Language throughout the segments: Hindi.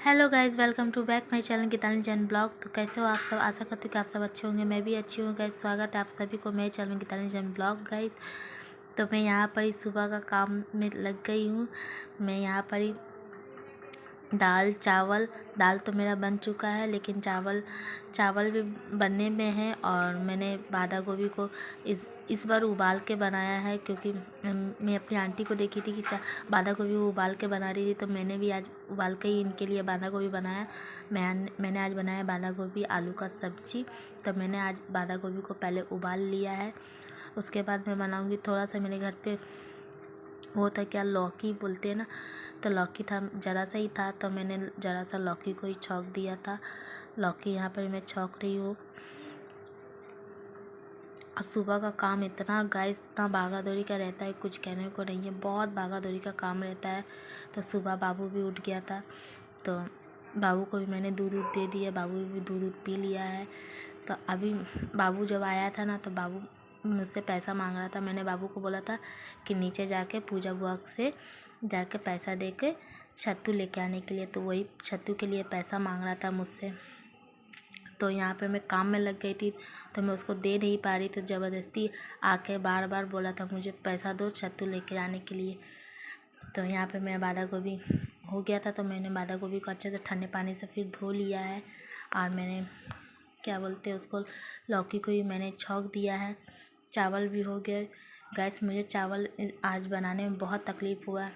Hello guys, welcome to back my channel Geetanjali Jain blog. तो कैसे हो आप सब? आशा करती हूँ कि आप सब अच्छे होंगे। मैं भी अच्छी हूँ गाइज़। स्वागत है आप सभी को मेरे channel Geetanjali Jain blog guys. तो मैं यहाँ पर ही सुबह का काम में लग गई हूँ। मैं यहाँ पर ही दाल तो मेरा बन चुका है, लेकिन चावल भी बनने में है। और मैंने बांधा गोभी को इस बार उबाल के बनाया है, क्योंकि मैं अपनी आंटी को देखी थी कि बांधा गोभी वो उबाल के बना रही थी, तो मैंने भी आज उबाल के ही इनके लिए बांधा गोभी बनाया। मैंने आज बनाया बांधा गोभी आलू का सब्जी। तो मैंने आज बांधा गोभी को पहले उबाल लिया है। उसके बाद मैं बनाऊँगी थोड़ा सा, मेरे घर पे वो था क्या, लौकी बोलते हैं ना, तो लौकी था, ज़रा सा ही था, तो मैंने ज़रा सा लौकी को ही छौंक दिया था। लौकी यहाँ पर मैं छौंक रही हूँ। और सुबह का काम इतना गाइस, इतना भागा दौड़ी का रहता है, कुछ कहने को नहीं है। बहुत भागा दौड़ी का काम रहता है। तो सुबह बाबू भी उठ गया था, तो बाबू को भी मैंने दूध दे दिया। बाबू भी दूध पी लिया है। तो अभी बाबू जब आया था ना, तो बाबू मुझसे पैसा मांग रहा था। मैंने बाबू को बोला था कि नीचे जाके पूजा बुआ से जाके पैसा दे के छत्तू लेके आने के लिए, तो वही छत्तू के लिए पैसा मांग रहा था मुझसे। तो यहाँ पे मैं काम में लग गई थी, तो मैं उसको दे नहीं पा रही, तो ज़बरदस्ती आके बार बार बोला था मुझे पैसा दो छत्तू लेके आने के लिए। तो यहाँ पे मेरा बांधा गोभी हो गया था, तो मैंने बांधा गोभी को अच्छे से ठंडे पानी से फिर धो लिया है। और मैंने क्या बोलते हैं उसको, लौकी को भी मैंने छौंक दिया है। चावल भी हो गया गैस। मुझे चावल आज बनाने में बहुत तकलीफ़ हुआ,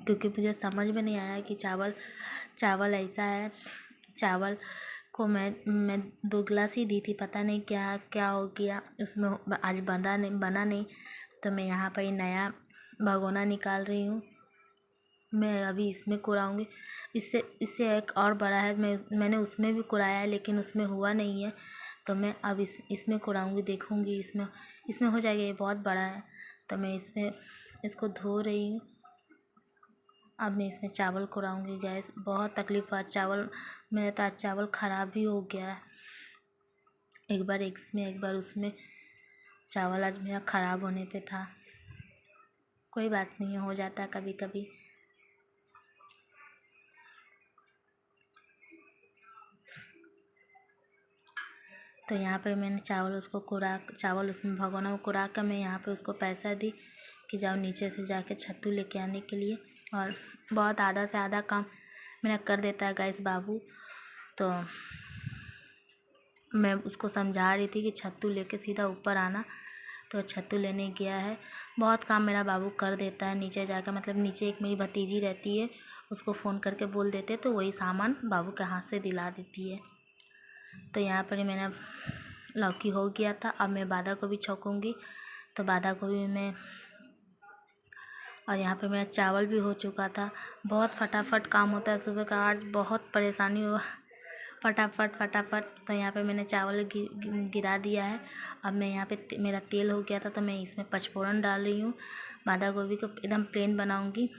क्योंकि मुझे समझ में नहीं आया कि चावल ऐसा है। चावल को मैं 2 गिलास ही दी थी, पता नहीं क्या क्या हो गया उसमें, आज बना नहीं। तो मैं यहाँ पर नया भगोना निकाल रही हूँ। मैं अभी इसमें कुड़ाऊँगी। इससे एक और बड़ा है, मैंने उसमें भी कुड़ाया है, लेकिन उसमें हुआ नहीं है। तो मैं अब इसमें कुड़ाऊँगी, देखूँगी इसमें हो जाएगा। ये बहुत बड़ा है, तो मैं इसको धो रही हूँ। अब मैं इसमें चावल कुड़ाऊँगी गैस। बहुत तकलीफ़ हुआ चावल, मेरा तो आज चावल ख़राब ही हो गया। एक बार इसमें एक बार उसमें चावल आज मेरा ख़राब होने पे था। कोई बात नहीं, हो जाता है कभी कभी। तो यहाँ पे मैंने चावल उसमें भगोना में कुड़ा कर मैं यहाँ पे उसको पैसा दी कि जाओ नीचे से जाके छत्तू लेके आने के लिए। और बहुत आधा से आधा काम मेरा कर देता है गैस बाबू। तो मैं उसको समझा रही थी कि छत्तू लेके सीधा ऊपर आना, तो छत्तू लेने गया है। बहुत काम मेरा बाबू कर देता है नीचे जाकर। मतलब नीचे एक मेरी भतीजी रहती है, उसको फ़ोन करके बोल देते, तो वही सामान बाबू के हाथ से दिला देती है। तो यहाँ पर मैंने लौकी हो गया था। अब मैं बांधा गोभी छौंकूँगी, तो बांधा गोभी में, और यहाँ पे मेरा चावल भी हो चुका था। बहुत फटाफट काम होता है सुबह का, आज बहुत परेशानी हुआ। फटाफट। तो यहाँ पे मैंने चावल गिरा दिया है। अब मैं यहाँ पे मेरा तेल हो गया था, तो मैं इसमें पचफोरन डाल रही हूँ। बांधा गोभी को एकदम प्लेन बनाऊँगी,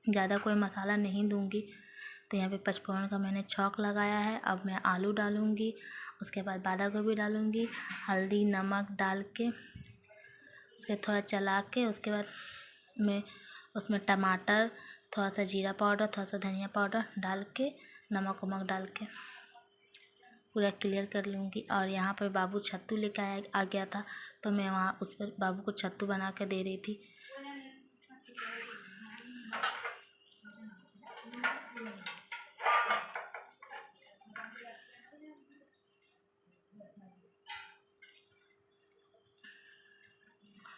ज़्यादा कोई मसाला नहीं दूँगी। तो यहाँ पे पचफोरन का मैंने छौंक लगाया है। अब मैं आलू डालूँगी, उसके बाद बांधा गोभी डालूँगी, हल्दी नमक डाल के उसके थोड़ा चला के, उसके बाद मैं उसमें टमाटर, थोड़ा सा जीरा पाउडर, थोड़ा सा धनिया पाउडर डाल के, नमक वमक डाल के पूरा क्लियर कर लूँगी। और यहाँ पर बाबू छत्तू लेके आ गया था, तो मैं वहाँ उस पर बाबू को छत्तू बना के दे रही थी।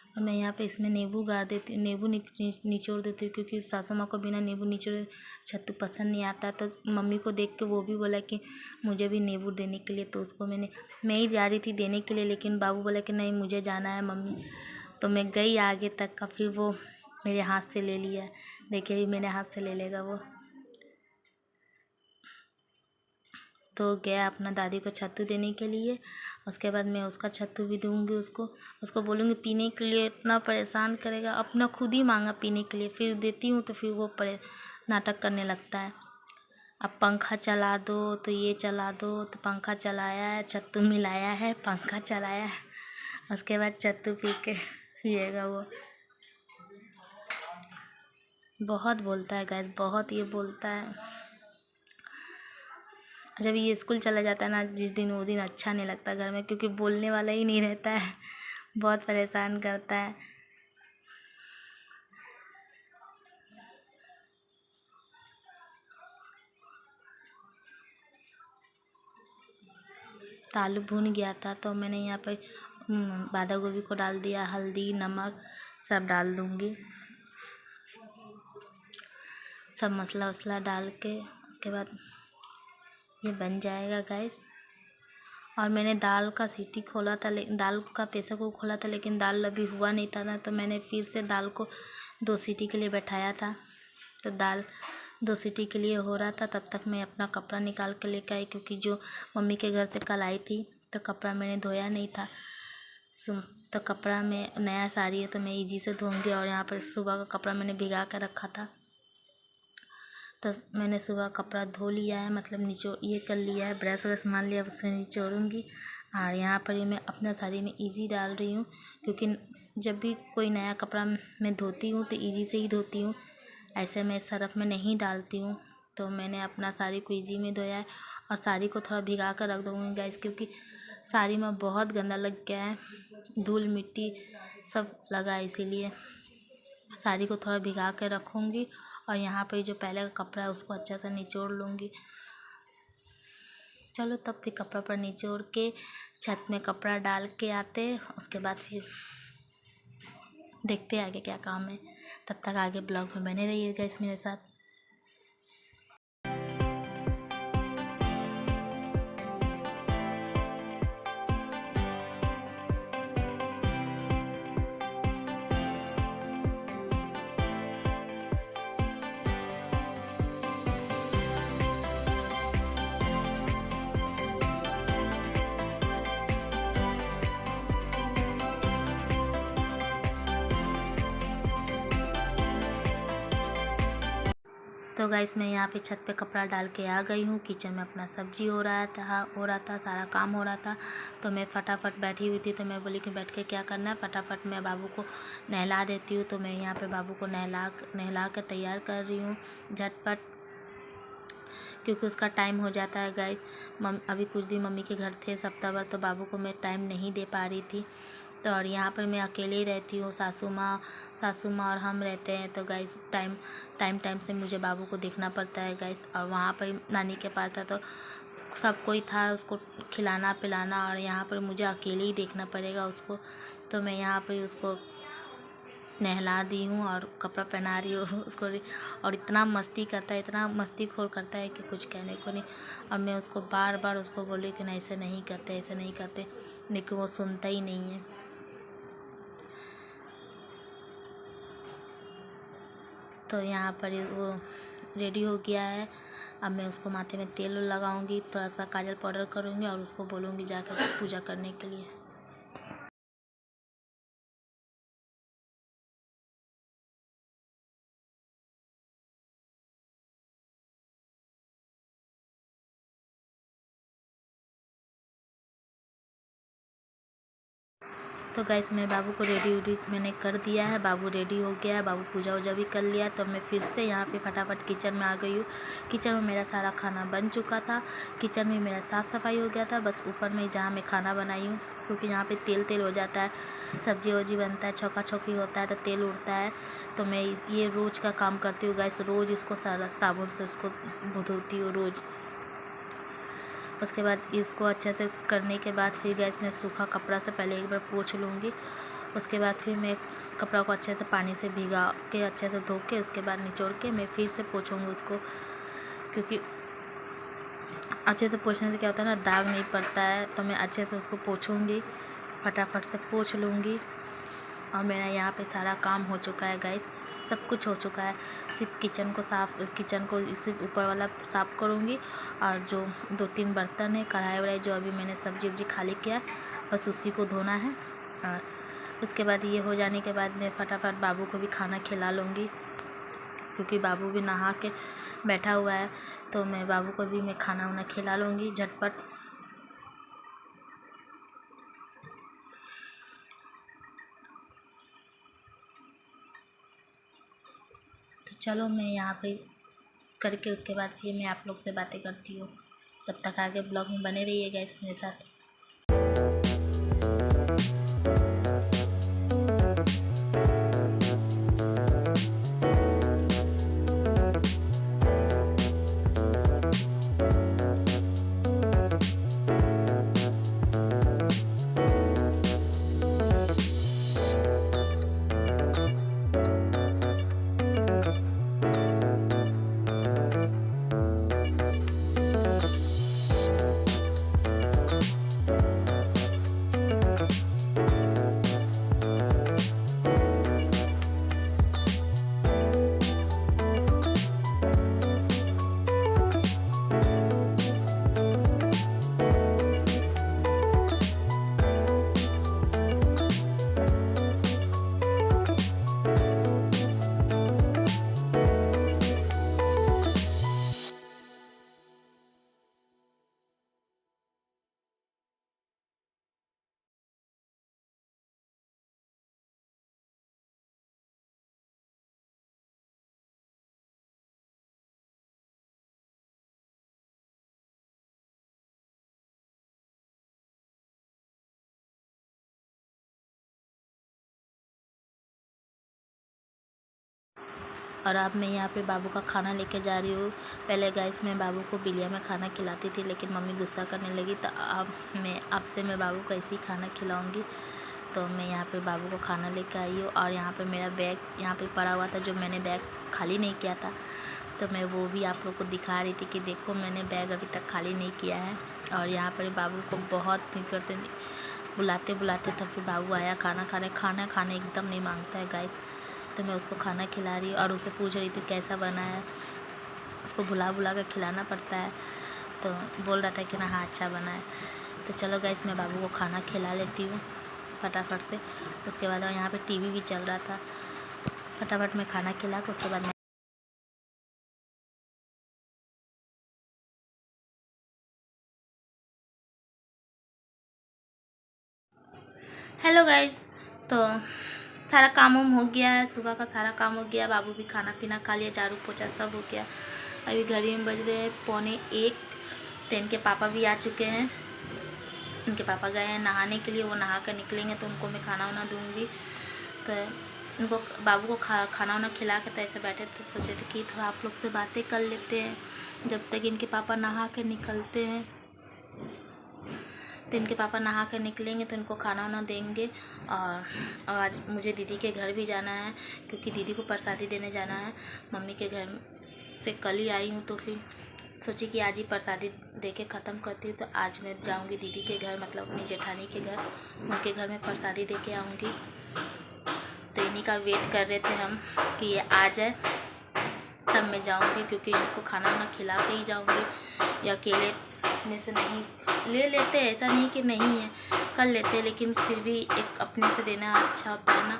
और मैं यहाँ पे इसमें नींबू गाड़ देती हूँ, नींबू निचोड़ देती हूँ, क्योंकि सासू माँ को बिना नींबू निचोड़े छत्तू पसंद नहीं आता। तो मम्मी को देख के वो भी बोला कि मुझे भी नींबू देने के लिए, तो उसको मैं ही जा रही थी देने के लिए, लेकिन बाबू बोला कि नहीं मुझे जाना है मम्मी। तो मैं गई आगे तक का, फिर वो मेरे हाथ से ले लिया। देखिए अभी मेरे हाथ से ले लेगा वो। तो गया अपना दादी को छत्तू देने के लिए। उसके बाद मैं उसका छत्तू भी दूँगी उसको बोलूँगी पीने के लिए। इतना परेशान करेगा, अपना खुद ही मांगा पीने के लिए, फिर देती हूँ तो फिर वो नाटक करने लगता है। अब पंखा चला दो तो ये चला दो, तो पंखा चलाया है, छत्तू मिलाया है, पंखा चलाया है, उसके बाद छत्तू पी के पिएगा वो। बहुत बोलता है गैस, बहुत ये बोलता है। जब ये स्कूल चला जाता है ना जिस दिन, वो दिन अच्छा नहीं लगता घर में, क्योंकि बोलने वाला ही नहीं रहता है। बहुत परेशान करता है। तो आलू भून गया था, तो मैंने यहाँ पे बांधा गोभी को डाल दिया, हल्दी नमक सब डाल दूँगी, सब मसाला वसाला डाल के उसके बाद ये बन जाएगा गाइस। और मैंने दाल का सीटी खोला था, दाल का प्रेशर कुकर खोला था, लेकिन दाल अभी हुआ नहीं था ना, तो मैंने फिर से दाल को 2 सीटी के लिए बैठाया था। तो दाल 2 सीटी के लिए हो रहा था, तब तक मैं अपना कपड़ा निकाल के लेकर आई, क्योंकि जो मम्मी के घर से कल आई थी तो कपड़ा मैंने धोया नहीं था। तो कपड़ा में नया साड़ी है तो मैं इजी से धोऊंगी। और यहाँ पर सुबह का कपड़ा मैंने भिगा कर रखा था, तो मैंने सुबह कपड़ा धो लिया है, मतलब ये कर लिया है, ब्रश व्रश मान लिया, उसमें निचोड़ूँगी। और यहाँ पर मैं अपना साड़ी में इजी डाल रही हूँ, क्योंकि जब भी कोई नया कपड़ा मैं धोती हूँ तो इजी से ही धोती हूँ, ऐसे मैं सरफ में नहीं डालती हूँ। तो मैंने अपना साड़ी को इजी में धोया है, और साड़ी को थोड़ा भिगा कर रख दूँगी गैस, क्योंकि साड़ी में बहुत गंदा लग गया है, धूल मिट्टी सब लगा है, इसीलिए साड़ी को थोड़ा भिगा कर रखूँगी। और यहाँ पे जो पहले का कपड़ा है उसको अच्छा से निचोड़ लूँगी। चलो तब फिर कपड़ा पर निचोड़ के छत में कपड़ा डाल के आते, उसके बाद फिर देखते आगे क्या काम है। तब तक आगे ब्लॉग में बने रहिएगा इस मेरे साथ। तो गाइस मैं यहाँ पे छत पे कपड़ा डाल के आ गई हूँ। किचन में अपना सब्जी हो रहा था, सारा काम हो रहा था। तो मैं फटाफट बैठी हुई थी, तो मैं बोली कि बैठ के क्या करना है, फटाफट मैं बाबू को नहला देती हूँ। तो मैं यहाँ पे बाबू को नहला कर तैयार कर रही हूँ झटपट, क्योंकि उसका टाइम हो जाता है गाइस। अभी कुछ दिन मम्मी के घर थे सप्ताह भर, तो बाबू को मैं टाइम नहीं दे पा रही थी। तो और यहाँ पर मैं अकेले ही रहती हूँ, सासू माँ और हम रहते हैं। तो गाइस टाइम से मुझे बाबू को देखना पड़ता है गाइस। और वहाँ पर नानी के पास था तो सब कोई था उसको खिलाना पिलाना, और यहाँ पर मुझे अकेले ही देखना पड़ेगा उसको। तो मैं यहाँ पर उसको नहला दी हूँ और कपड़ा पहना रही हूँ उसको। और इतना मस्ती करता है, इतना मस्तीखोर करता है कि कुछ कहने को नहीं। और मैं उसको बार बार उसको बोली कि नहीं, ऐसे नहीं करते, लेकिन वो सुनता ही नहीं है। तो यहाँ पर वो रेडी हो गया है। अब मैं उसको माथे में तेल लगाऊंगी, थोड़ा सा काजल पाउडर करूँगी और उसको बोलूँगी जाकर पूजा करने के लिए। तो गाइस मैं बाबू को रेडी मैंने कर दिया है, बाबू रेडी हो गया है, बाबू पूजा वूजा भी कर लिया। तो मैं फिर से यहाँ पे फटाफट किचन में आ गई हूँ। किचन में मेरा सारा खाना बन चुका था, किचन में मेरा साफ़ सफाई हो गया था, बस ऊपर में जहाँ मैं खाना बनाई हूँ, क्योंकि यहाँ पे तेल हो जाता है, सब्जी वब्जी बनता है, छौका छौकी होता है तो तेल उड़ता है। तो मैं ये रोज़ का काम करती हूँ गाइस, रोज़ इसको सारा साबुन से उसको धोती हूँ रोज़। उसके बाद इसको अच्छे से करने के बाद फिर गैस में सूखा कपड़ा से पहले एक बार पोंछ लूँगी। उसके बाद फिर मैं कपड़ा को अच्छे से पानी से भिगा के अच्छे से धो के उसके बाद निचोड़ के मैं फिर से पोंछूँगी उसको, क्योंकि अच्छे से पोंछने से क्या होता है ना, दाग नहीं पड़ता है। तो मैं अच्छे से उसको पोंछूँगी, फटाफट से पोंछ लूँगी। और मेरा यहाँ पे सारा काम हो चुका है गाइस, सब कुछ हो चुका है। सिर्फ किचन को सिर्फ ऊपर वाला साफ़ करूँगी, और जो 2-3 बर्तन है, कढ़ाई वढ़ाई जो अभी मैंने सब्जी वब्जी खाली किया, बस उसी को धोना है। और उसके बाद ये हो जाने के बाद मैं फटाफट बाबू को भी खाना खिला लूँगी, क्योंकि बाबू भी नहा के बैठा हुआ है। तो मैं बाबू को भी मैं खाना वाना खिला लूँगी झटपट। तो चलो मैं यहाँ पे करके उसके बाद फिर मैं आप लोग से बातें करती हूँ। तब तक आगे ब्लॉग में बने रहिए गाइस मेरे साथ। और अब मैं यहाँ पे बाबू का खाना लेके जा रही हूँ। पहले गाइस मैं बाबू को बिलिया में खाना खिलाती थी, लेकिन मम्मी गुस्सा करने लगी, तो अब से मैं बाबू को ऐसे ही खाना खिलाऊँगी। तो मैं यहाँ पे बाबू को खाना लेके आई हूँ। और यहाँ पे मेरा बैग यहाँ पे पड़ा हुआ था, जो मैंने बैग खाली नहीं किया था, तो मैं वो भी आप लोग को दिखा रही थी कि देखो मैंने बैग अभी तक खाली नहीं किया है। और यहाँ पर बाबू को बहुत करते बुलाते बुलाते तब फिर बाबू आया खाना खाने एकदम नहीं मांगता है गाइस। तो मैं उसको खाना खिला रही हूँ और उसे पूछ रही थी कैसा बना है। उसको बुला बुला कर खिलाना पड़ता है, तो बोल रहा था कि ना हाँ अच्छा बना है। तो चलो गाइस मैं बाबू को खाना खिला लेती हूँ फटाफट से। उसके बाद यहाँ पे टीवी भी चल रहा था, फटाफट में खाना खिला के उसके बाद मैं हेलो गाइस। तो सारा काम वाम हो गया है, सुबह का सारा काम हो गया। बाबू भी खाना पीना खा लिया, झाड़ू पोछा सब हो गया। अभी घड़ी में बज रहे हैं 12:45। तो इनके पापा भी आ चुके हैं। इनके पापा गए हैं नहाने के लिए, वो नहा कर निकलेंगे तो उनको मैं खाना वाना दूँगी। तो इनको बाबू को खाना वाना खिला के तो ऐसे बैठे थे, सोचे थे कि थोड़ा आप लोग से बातें कर लेते हैं जब तक इनके पापा नहा के निकलते हैं। तो इनके पापा नहा कर निकलेंगे तो इनको खाना वाना देंगे। और आज मुझे दीदी के घर भी जाना है, क्योंकि दीदी को प्रसादी देने जाना है। मम्मी के घर से कल ही आई हूँ, तो फिर सोची कि आज ही प्रसादी दे के ख़त्म करती हूँ। तो आज मैं जाऊँगी दीदी के घर, मतलब अपनी जेठानी के घर, उनके घर में प्रसादी दे के आऊँगी। तो इन्हीं का वेट कर रहे थे हम कि ये आ जाए तब मैं जाऊँगी, क्योंकि इनको खाना वाना खिला के ही जाऊँगी। या अकेले अपने से नहीं ले लेते, ऐसा नहीं कि नहीं है, कर लेते, लेकिन फिर भी एक अपने से देना अच्छा होता है ना।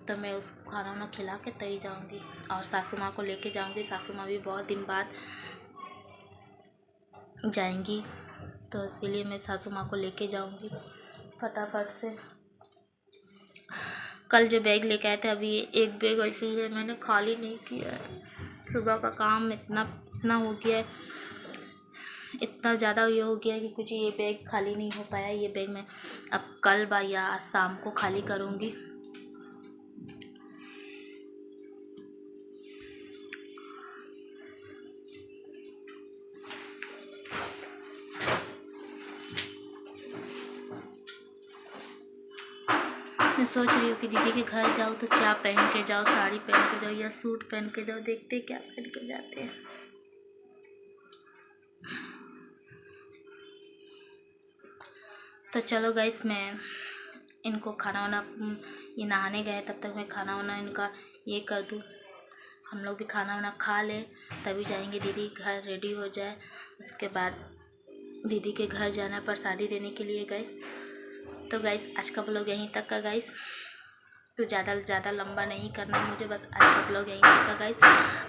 तो मैं उसको खाना वाना खिला के तभी जाऊँगी। और सासू माँ को लेके जाऊँगी, सासू माँ भी बहुत दिन बाद जाएंगी, तो इसीलिए मैं सासू माँ को लेके जाऊँगी फटाफट से। कल जो बैग लेके आए थे, अभी एक बैग ऐसे ही है, मैंने खाली नहीं किया है। सुबह का काम इतना हो गया है, इतना ज़्यादा ये हो गया है कि कुछ ये बैग खाली नहीं हो पाया। ये बैग मैं अब कल या आज शाम को खाली करूँगी। मैं सोच रही हूँ कि दीदी के घर जाऊँ तो क्या पहन के जाऊँ, साड़ी पहन के जाऊँ या सूट पहन के जाऊँ, देखते क्या पहन के जाते हैं। तो चलो गाइस मैं इनको खाना वाना, ये नहाने गए तब तक मैं खाना वाना इनका ये कर दूँ। हम लोग भी खाना वाना खा लें तभी जाएंगे दीदी के घर, रेडी हो जाए। उसके बाद दीदी के घर जाना प्रसादी देने के लिए गाइस। तो गाइस आज का ब्लॉग यहीं तक का गाइस, तो ज़्यादा लंबा नहीं करना है मुझे, बस आज का ब्लॉग यहीं तक का गाइस।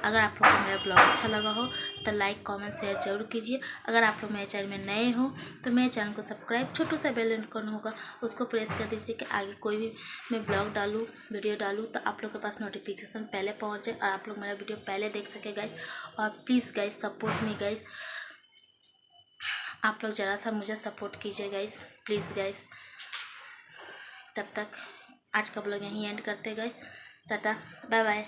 अगर आप लोग को मेरा ब्लॉग अच्छा लगा हो तो लाइक कमेंट शेयर जरूर कीजिए। अगर आप लोग मेरे चैनल में नए हो तो मेरे चैनल को सब्सक्राइब, छोटू सा बेल आइकन होगा उसको प्रेस कर दीजिए कि आगे कोई भी मैं ब्लॉग डालूँ, वीडियो डालूँ तो आप लोग के पास नोटिफिकेशन पहले पहुँचे और आप लोग मेरा वीडियो पहले देख सके गाइस। और please guys support me guys, आप लोग ज़रा सा मुझे सपोर्ट कीजिए गाइस, प्लीज़ गाइस। तब तक आज का ब्लॉग यहीं एंड करते गाइस। Tata bye bye.